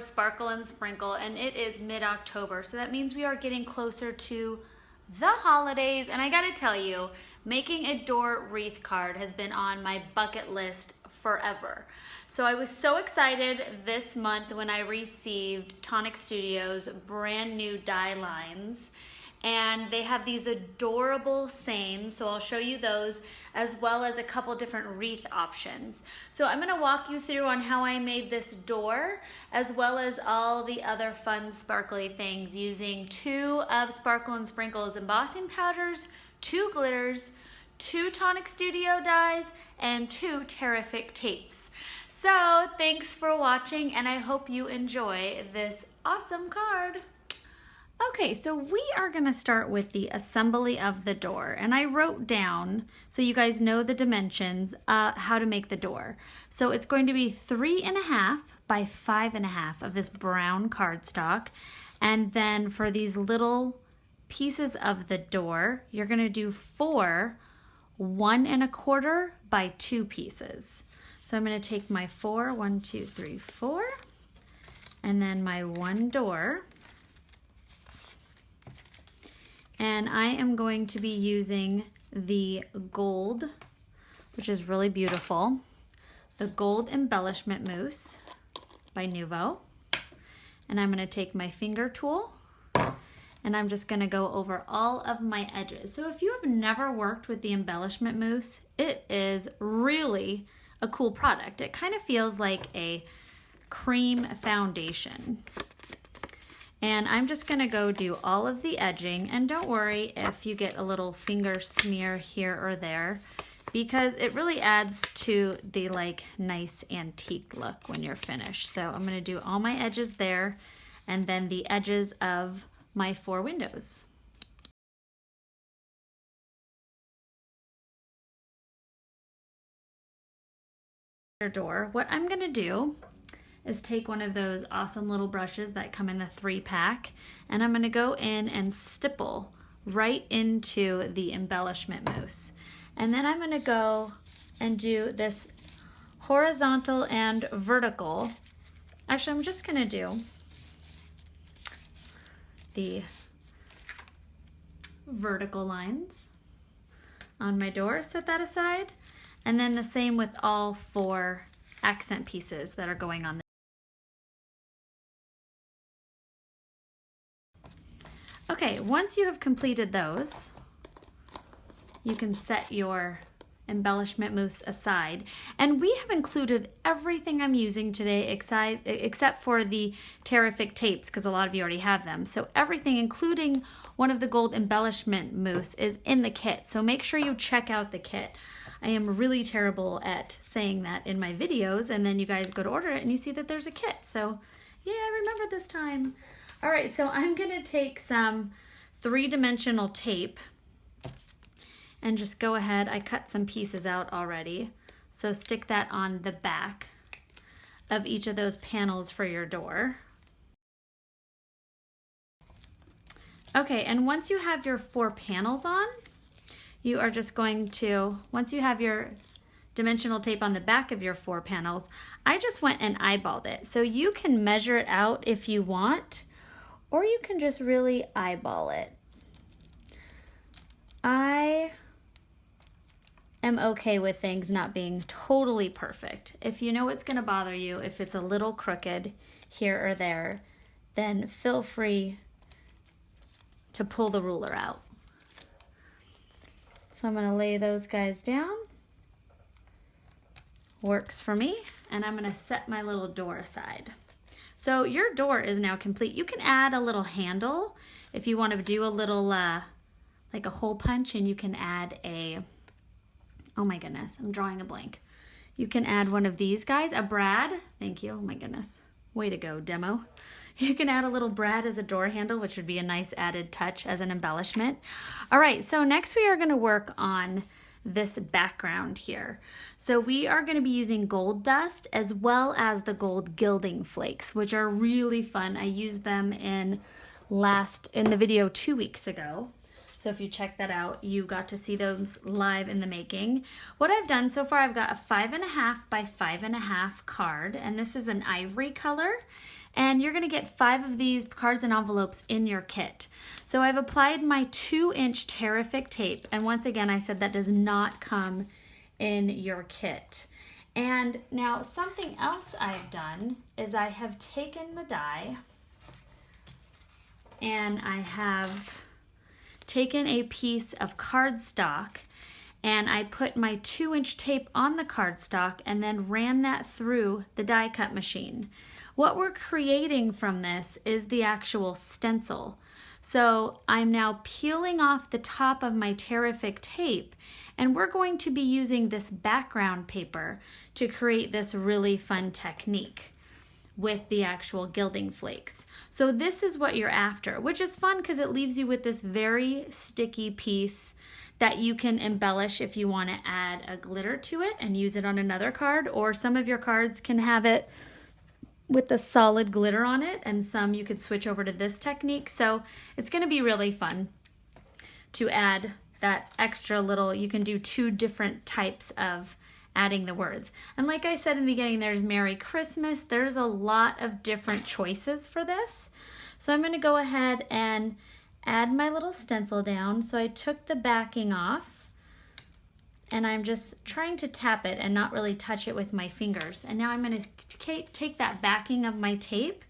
with Sparkle and Sprinkle, and it is mid-October, so that means we are getting closer to the holidays. And I gotta tell you, making a door wreath card has been on my bucket list forever. So I was so excited this month when I received Tonic Studios' brand new die lines, and they have these adorable sayings, so I'll show you those, as well as a couple different wreath options. So I'm gonna walk you through on how I made this door, as well as all the other fun sparkly things using 2 of Sparkle and Sprinkle's embossing powders, 2 glitters, 2 Tonic Studio dies, and 2 Tear-ific tapes. So thanks for watching, and I hope you enjoy this awesome card. Okay, so we are gonna start with the assembly of the door, and I wrote down, so you guys know the dimensions, how to make the door. So it's going to be 3.5 by 5.5 of this brown cardstock, and then for these little pieces of the door, you're gonna do 4 1.25 by 2 pieces. So I'm gonna take my 4, 1, 2, 3, 4, and then my 1 door. And I am going to be using the gold, which is really beautiful, the gold embellishment mousse by Nuvo. And I'm gonna take my finger tool and I'm just gonna go over all of my edges. So if you have never worked with the embellishment mousse, it is really a cool product. It kind of feels like a cream foundation. And I'm just gonna go do all of the edging, and don't worry if you get a little finger smear here or there, because it really adds to the like nice antique look when you're finished. So I'm gonna do all my edges there, and then the edges of my 4 windows. Door, what I'm gonna do is take one of those awesome little brushes that come in the 3-pack, and I'm going to go in and stipple right into the embellishment mousse. And then I'm going to go and do this horizontal and vertical. Actually, I'm just going to do the vertical lines on my door, set that aside, and then the same with all 4 accent pieces that are going on. Okay, once you have completed those, you can set your embellishment mousse aside. And we have included everything I'm using today except for the Tear-ific tapes, because a lot of you already have them. So everything, including one of the gold embellishment mousse, is in the kit. So make sure you check out the kit. I am really terrible at saying that in my videos, and then you guys go to order it and you see that there's a kit. So yeah, I remember this time. All right, so I'm gonna take some 3-dimensional tape and just go ahead. I cut some pieces out already. So stick that on the back of each of those panels for your door. Okay, and once you have your 4 panels on, you are just going to, once you have your dimensional tape on the back of your 4 panels, I just went and eyeballed it. So you can measure it out if you want, or you can just really eyeball it. I am okay with things not being totally perfect. If you know it's gonna bother you, if it's a little crooked here or there, then feel free to pull the ruler out. So I'm gonna lay those guys down. Works for me. And I'm gonna set my little door aside. So your door is now complete. You can add a little handle if you want to do a little like a hole punch, and you can add a, oh my goodness, I'm drawing a blank. You can add one of these guys, a brad. Thank you. Oh my goodness. Way to go, demo. You can add a little brad as a door handle, which would be a nice added touch as an embellishment. All right, so next we are going to work on this background here. So we are going to be using gold dust as well as the gold gilding flakes, which are really fun. I used them in the video 2 weeks ago. So if you check that out, you got to see those live in the making. What I've done so far, I've got a 5.5 by 5.5 card, and this is an ivory color. And you're gonna get 5 of these cards and envelopes in your kit. So I've applied my 2-inch Tear-ific tape, and once again, I said that does not come in your kit. And now something else I've done is I have taken the die and I have taken a piece of cardstock and I put my 2-inch tape on the cardstock and then ran that through the die cut machine. What we're creating from this is the actual stencil. So I'm now peeling off the top of my Tear-ific tape, and we're going to be using this background paper to create this really fun technique with the actual gilding flakes. So this is what you're after, which is fun because it leaves you with this very sticky piece that you can embellish if you want to add a glitter to it and use it on another card, or some of your cards can have it with the solid glitter on it, and some you could switch over to this technique. So it's going to be really fun to add that extra little, you can do 2 different types of adding the words. And like I said in the beginning, there's Merry Christmas. There's a lot of different choices for this. So I'm going to go ahead and add my little stencil down. So I took the backing off and I'm just trying to tap it and not really touch it with my fingers. And now I'm going to take that backing of my tape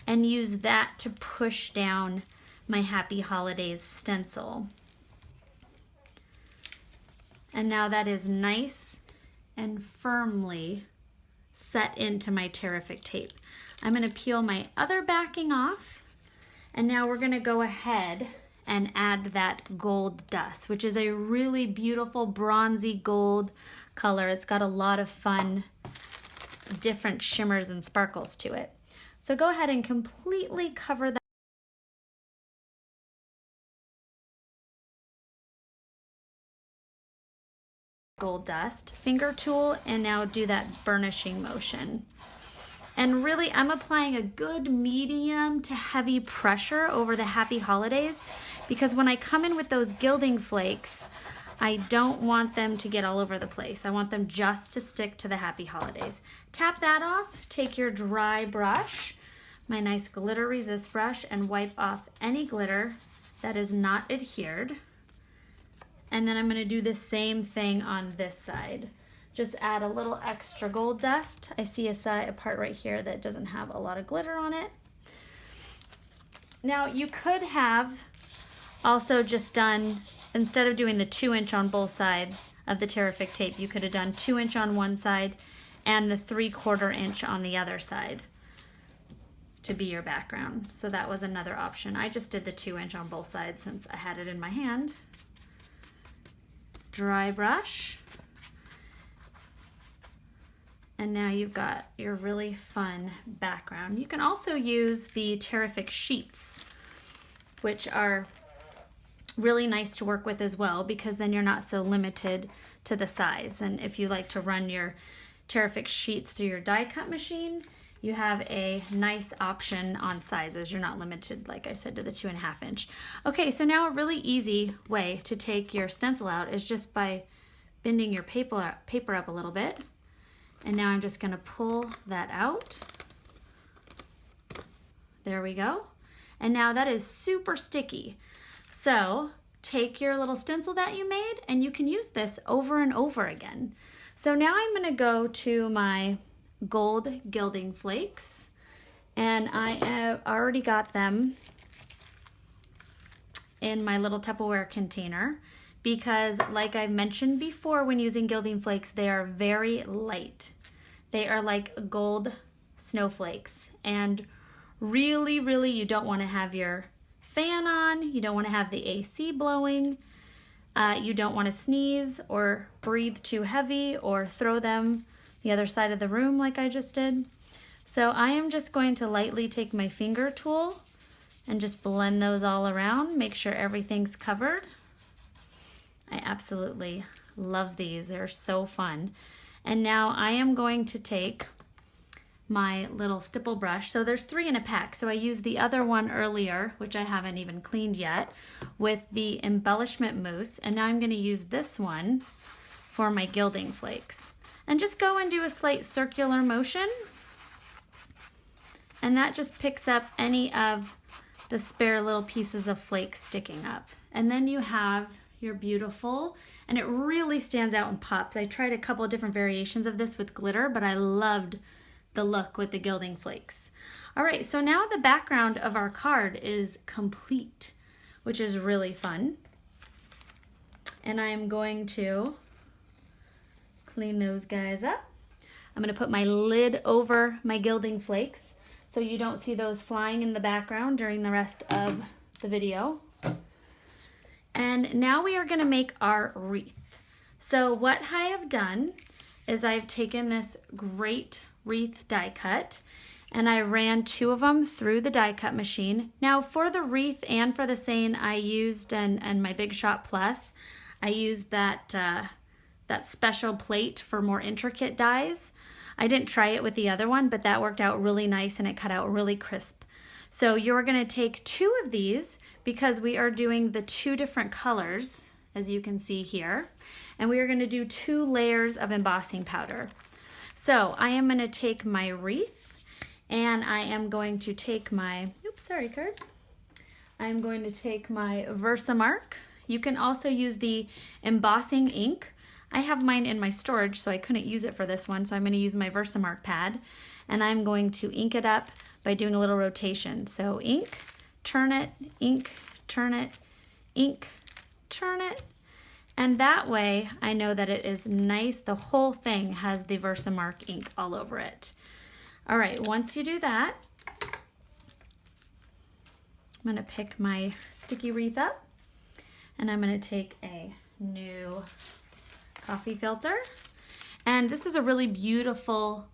and use that to push down my Happy Holidays stencil. And now that is nice and firmly set into my Tear-ific tape. I'm going to peel my other backing off, and now we're going to go ahead and add that gold dust, which is a really beautiful bronzy gold color. It's got a lot of fun different shimmers and sparkles to it. So go ahead and completely cover that gold dust, finger tool, and now do that burnishing motion. And really, I'm applying a good medium to heavy pressure over the Happy Holidays, because when I come in with those gilding flakes, I don't want them to get all over the place. I want them just to stick to the Happy Holidays. Tap that off, take your dry brush, my nice glitter resist brush, and wipe off any glitter that is not adhered. And then I'm going to do the same thing on this side. Just add a little extra gold dust. I see a part right here that doesn't have a lot of glitter on it. Now you could have also just done, instead of doing the 2-inch on both sides of the Tear-ific tape, you could have done 2-inch on one side and the 3/4 inch on the other side to be your background. So that was another option. I just did the 2-inch on both sides since I had it in my hand. Dry brush. And now you've got your really fun background. You can also use the Tear-ific sheets, which are really nice to work with as well, because then you're not so limited to the size. And if you like to run your Tear-ific sheets through your die cut machine, you have a nice option on sizes. You're not limited, like I said, to the 2.5 inch. Okay, so now a really easy way to take your stencil out is just by bending your paper up a little bit. And now I'm just going to pull that out. There we go. And now that is super sticky. So take your little stencil that you made, and you can use this over and over again. So now I'm going to go to my gold gilding flakes, and I have already got them in my little Tupperware container, because like I've mentioned before, when using gilding flakes, they are very light. They are like gold snowflakes, and really you don't want to have your fan on, you don't want to have the AC blowing, you don't want to sneeze or breathe too heavy or throw them the other side of the room like I just did. So I am just going to lightly take my finger tool and just blend those all around, make sure everything's covered. I absolutely love these, they're so fun. And now I am going to take my little stipple brush. So there's 3 in a pack. So I used the other one earlier, which I haven't even cleaned yet, with the embellishment mousse. And now I'm going to use this one for my gilding flakes. And just go and do a slight circular motion. and that just picks up any of the spare little pieces of flakes sticking up. And then you have your beautiful, and it really stands out and pops. I tried a couple of different variations of this with glitter, but I loved the look with the gilding flakes. All right, so now the background of our card is complete, which is really fun. And I'm going to clean those guys up. I'm going to put my lid over my gilding flakes so you don't see those flying in the background during the rest of the video. And now we are going to make our wreath. So what I have done is I've taken this great wreath die cut and I ran 2 of them through the die cut machine. Now for the wreath and for the saying I used and my Big Shot Plus, I used that special plate for more intricate dies. I didn't try it with the other one, but that worked out really nice and it cut out really crisp. So you're going to take 2 of these because we are doing the 2 different colors, as you can see here, and we are going to do 2 layers of embossing powder. So I am going to take my wreath and I am going to take my, oops, sorry card. I'm going to take my VersaMark. You can also use the embossing ink. I have mine in my storage, so I couldn't use it for this one, so I'm going to use my VersaMark pad, and I'm going to ink it up by doing a little rotation. So ink, turn it, ink, turn it, ink, turn it, and that way I know that it is nice. The whole thing has the VersaMark ink all over it. All right, once you do that, I'm going to pick my sticky wreath up, and I'm going to take a new coffee filter, and this is a really beautiful,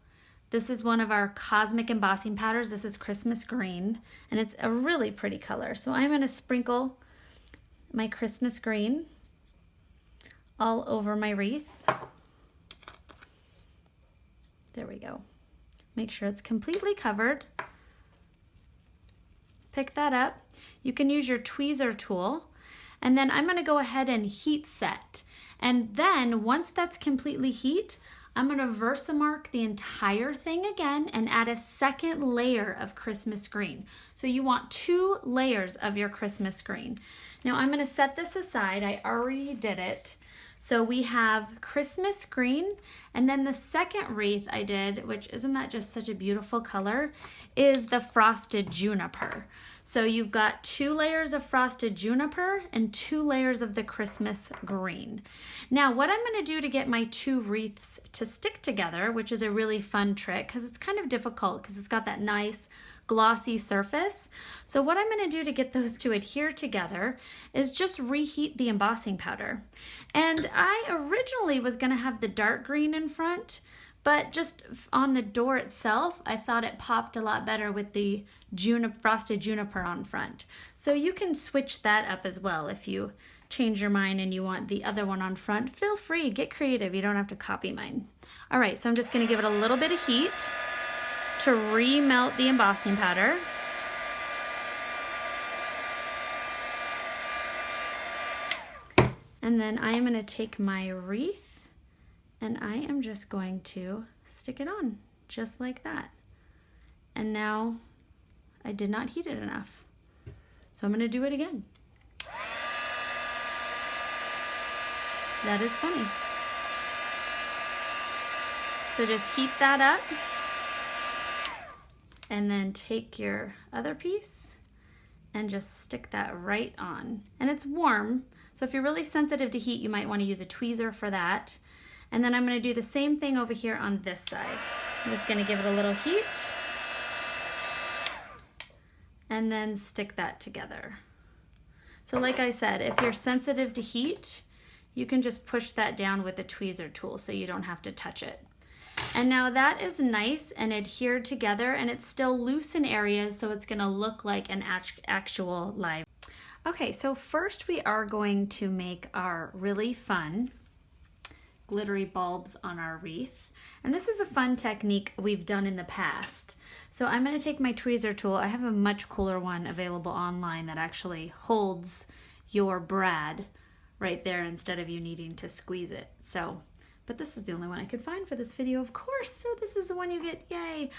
this is one of our cosmic embossing powders. This is Christmas green, and it's a really pretty color. So I'm going to sprinkle my Christmas green all over my wreath. There we go. Make sure it's completely covered. Pick that up. You can use your tweezer tool, and then I'm going to go ahead and heat set. And then once that's completely heat, I'm going to VersaMark the entire thing again and add a second layer of Christmas green. So you want 2 layers of your Christmas green. Now I'm going to set this aside. I already did it. So we have Christmas green, and then the second wreath I did, which isn't that just such a beautiful color, is the frosted juniper. So you've got 2 layers of frosted juniper and 2 layers of the Christmas green. Now what I'm going to do to get my 2 wreaths to stick together, which is a really fun trick because it's kind of difficult because it's got that nice glossy surface. So what I'm going to do to get those to adhere together is just reheat the embossing powder. And I originally was going to have the dark green in front, but just on the door itself, I thought it popped a lot better with the frosted juniper on front. So you can switch that up as well. If you change your mind and you want the other one on front, feel free, get creative. You don't have to copy mine. All right, so I'm just going to give it a little bit of heat to remelt the embossing powder. And then I am going to take my wreath and I am just going to stick it on just like that. And now I did not heat it enough, so I'm going to do it again. That is funny. So just heat that up and then take your other piece and just stick that right on. And it's warm, so if you're really sensitive to heat, you might want to use a tweezer for that. And then I'm going to do the same thing over here on this side. I'm just going to give it a little heat and then stick that together. So like I said, if you're sensitive to heat, you can just push that down with a tweezer tool so you don't have to touch it. And now that is nice and adhered together, and it's still loose in areas, so it's going to look like an actual live. Okay, so first we are going to make our really fun glittery bulbs on our wreath. And this is a fun technique we've done in the past. So I'm going to take my tweezer tool. I have a much cooler one available online that actually holds your brad right there instead of you needing to squeeze it. So but this is the only one I could find for this video, of course. So this is the one you get, yay.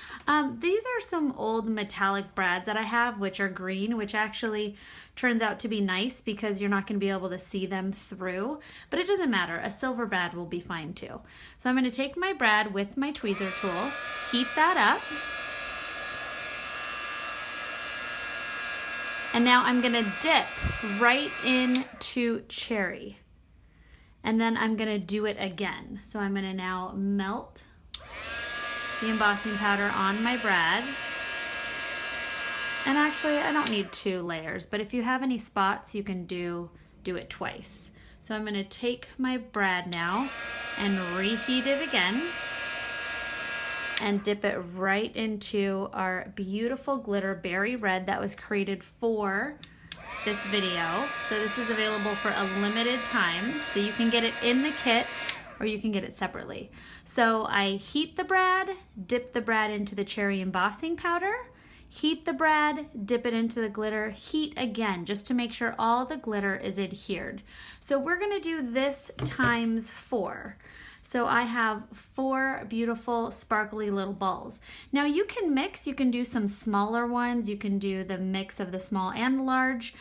These are some old metallic brads that I have, which are green, which actually turns out to be nice because you're not gonna be able to see them through, but it doesn't matter. A silver brad will be fine too. So I'm gonna take my brad with my tweezer tool, heat that up, and now I'm gonna dip right into Cherry. And then I'm gonna do it again. So I'm gonna now melt the embossing powder on my brad. And actually, I don't need 2 layers, but if you have any spots, you can do it twice. So I'm gonna take my brad now and reheat it again and dip it right into our beautiful glitter Berry Red that was created for this video. So this is available for a limited time. So you can get it in the kit or you can get it separately. So I heat the brad, dip the brad into the cherry embossing powder, heat the brad, dip it into the glitter, heat again, just to make sure all the glitter is adhered. So we're gonna do this times 4. So I have 4 beautiful sparkly little balls. Now you can mix, you can do some smaller ones, you can do the mix of the small and the large.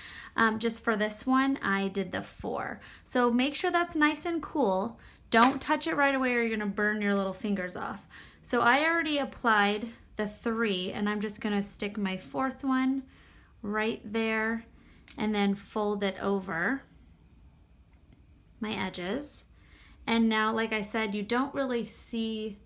Just for this one, I did the 4. So make sure that's nice and cool. Don't touch it right away or you're gonna burn your little fingers off. So I already applied the 3 and I'm just gonna stick my 4th one right there and then fold it over my edges. And now, like I said, you don't really see,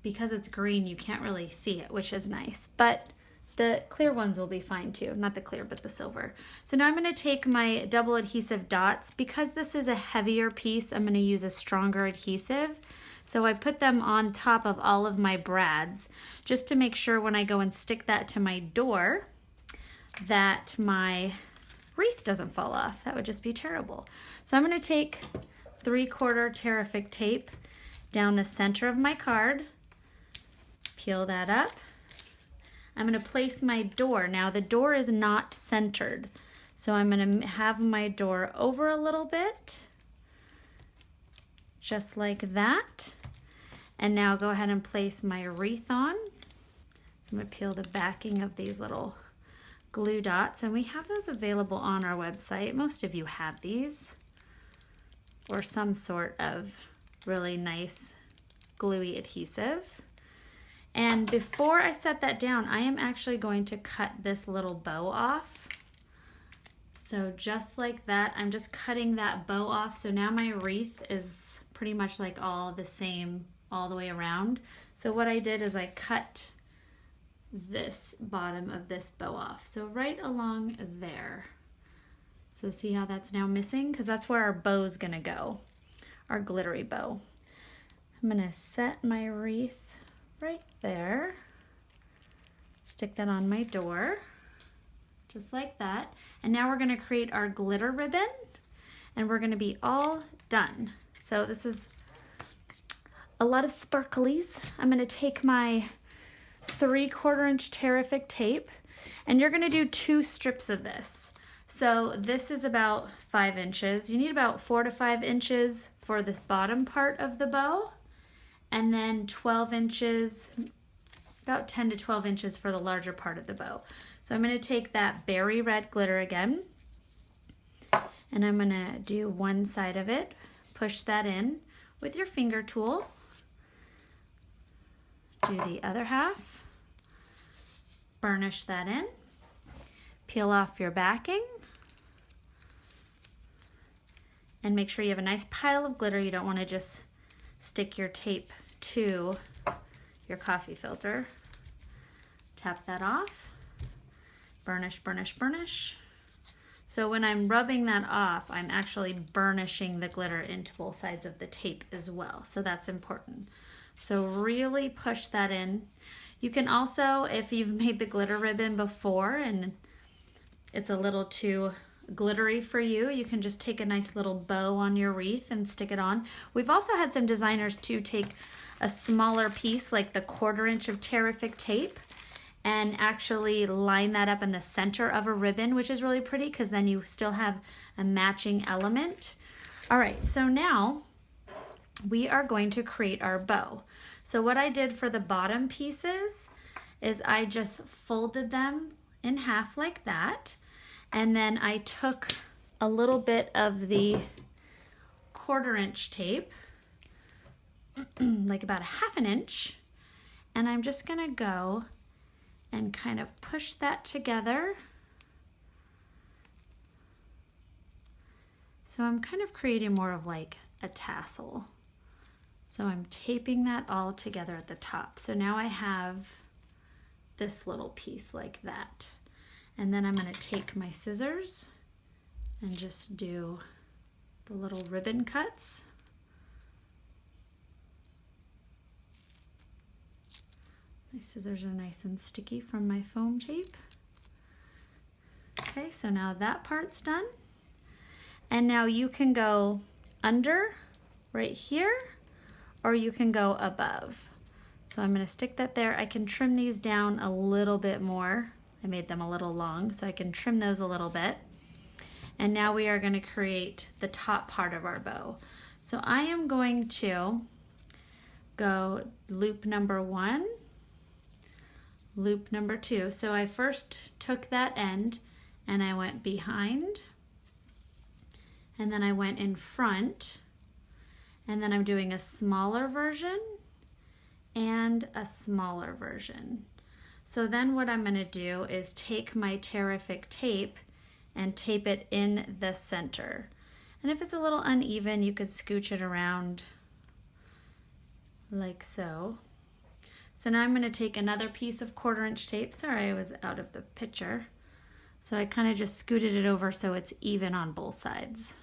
because it's green, you can't really see it, which is nice. But the clear ones will be fine too. Not the clear, but the silver. So now I'm gonna take my double adhesive dots. Because this is a heavier piece, I'm gonna use a stronger adhesive. So I put them on top of all of my brads, just to make sure when I go and stick that to my door, that my wreath doesn't fall off. That would just be terrible. So I'm gonna take 3/4 Tear-ific tape down the center of my card, peel that up. I'm gonna place my door. Now the door is not centered, so I'm gonna have my door over a little bit, just like that. And now go ahead and place my wreath on. So I'm gonna peel the backing of these little glue dots, and we have those available on our website. Most of you have these, or some sort of really nice gluey adhesive. And before I set that down, I am actually going to cut this little bow off. So just like that, I'm just cutting that bow off. So now my wreath is pretty much like all the same all the way around. So what I did is I cut this bottom of this bow off. So right along there. So see how that's now missing? Because that's where our bow's gonna go, our glittery bow. I'm gonna set my wreath right there. Stick that on my door, just like that. And now we're gonna create our glitter ribbon and we're gonna be all done. So this is a lot of sparklies. I'm gonna take my 3/4 inch Tear-ific tape and you're gonna do 2 strips of this. So this is about 5 inches. You need about 4 to 5 inches for this bottom part of the bow, and then 12 inches, about 10 to 12 inches for the larger part of the bow. So I'm gonna take that Berry Red glitter again, and I'm gonna do one side of it, push that in with your finger tool, do the other half, burnish that in, peel off your backing, and make sure you have a nice pile of glitter. You don't want to just stick your tape to your coffee filter. Tap that off, burnish, burnish, burnish. So when I'm rubbing that off, I'm actually burnishing the glitter into both sides of the tape as well. So that's important. So really push that in. You can also, if you've made the glitter ribbon before and it's a little too glittery for you, you can just take a nice little bow on your wreath and stick it on. We've also had some designers to take a smaller piece, like the 1/4 inch of Tear-ific tape, and actually line that up in the center of a ribbon, which is really pretty because then you still have a matching element. All right, so now we are going to create our bow. So what I did for the bottom pieces is I just folded them in half like that, and then I took a little bit of the 1/4 inch tape, like about 1/2 inch, and I'm just gonna go and kind of push that together. So I'm kind of creating more of like a tassel. So I'm taping that all together at the top. So now I have this little piece like that. And then I'm gonna take my scissors and just do the little ribbon cuts. My scissors are nice and sticky from my foam tape. Okay, so now that part's done. And now you can go under right here, or you can go above. So I'm gonna stick that there. I can trim these down a little bit more. I made them a little long, so I can trim those a little bit. And now we are gonna create the top part of our bow. So I am going to go loop number 1, loop number 2. So I first took that end and I went behind, and then I went in front, and then I'm doing a smaller version and a smaller version. So then what I'm gonna do is take my Tear-ific tape and tape it in the center. And if it's a little uneven, you could scooch it around like so. So now I'm gonna take another piece of 1/4 inch tape. Sorry, I was out of the picture. So I kind of just scooted it over so it's even on both sides.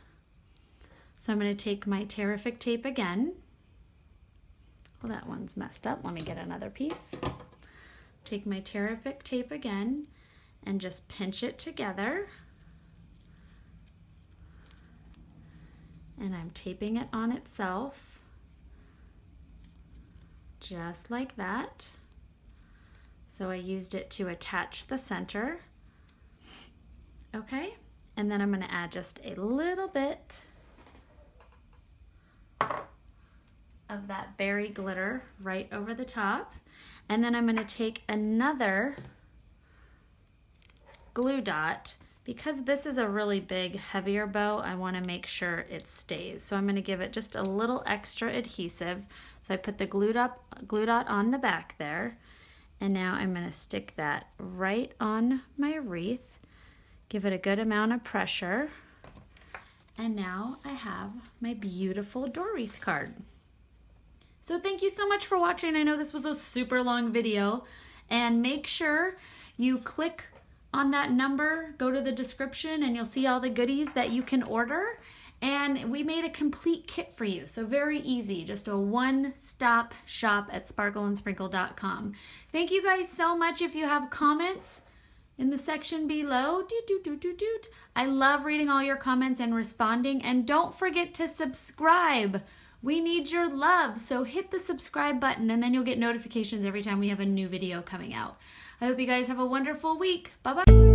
So I'm gonna take my Tear-ific tape again. Well, that one's messed up. Let me get another piece. Take my Tear-ific tape again and just pinch it together. And I'm taping it on itself, just like that. So I used it to attach the center. Okay, and then I'm gonna add just a little bit of that berry glitter right over the top. And then I'm gonna take another glue dot. Because this is a really big, heavier bow, I wanna make sure it stays. So I'm gonna give it just a little extra adhesive. So I put the glue dot on the back there. And now I'm gonna stick that right on my wreath. Give it a good amount of pressure. And now I have my beautiful door wreath card. So thank you so much for watching. I know this was a super long video, and make sure you click on that number, go to the description, and you'll see all the goodies that you can order. And we made a complete kit for you, so very easy, just a one-stop shop at sparkleandsprinkle.com. Thank you guys so much. If you have comments in the section below, I love reading all your comments and responding. And don't forget to subscribe. We need your love, so hit the subscribe button and then you'll get notifications every time we have a new video coming out. I hope you guys have a wonderful week. Bye-bye.